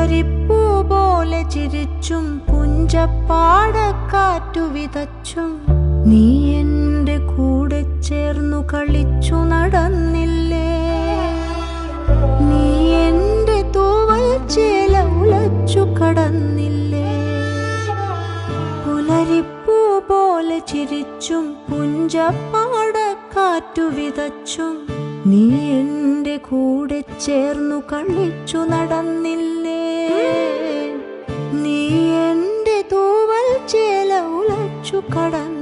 പുലരിപ്പൂ പോലെ ചിരിച്ചും പുഞ്ചപ്പാടക്കാറ്റു വിതച്ചും നീ എൻ്റെ കൂടെ ചേർന്നു കളിച്ചു നടന്നില്ലേ. നീ എൻ്റെ തൂവൽ ചേല ഉലച്ചു കടന്നില്ലേ. പുലരിപ്പൂ പോലെ ചിരിച്ചും പുഞ്ചപ്പാടക്കാറ്റു വിതച്ചും നീ എൻ്റെ കൂടെ ചേർന്നു കളിച്ചു നടന്നില്ലേ. നീ എൻ്റെ തൂവൽ ചേല ഉലച്ചു കടന്നില്ലേ.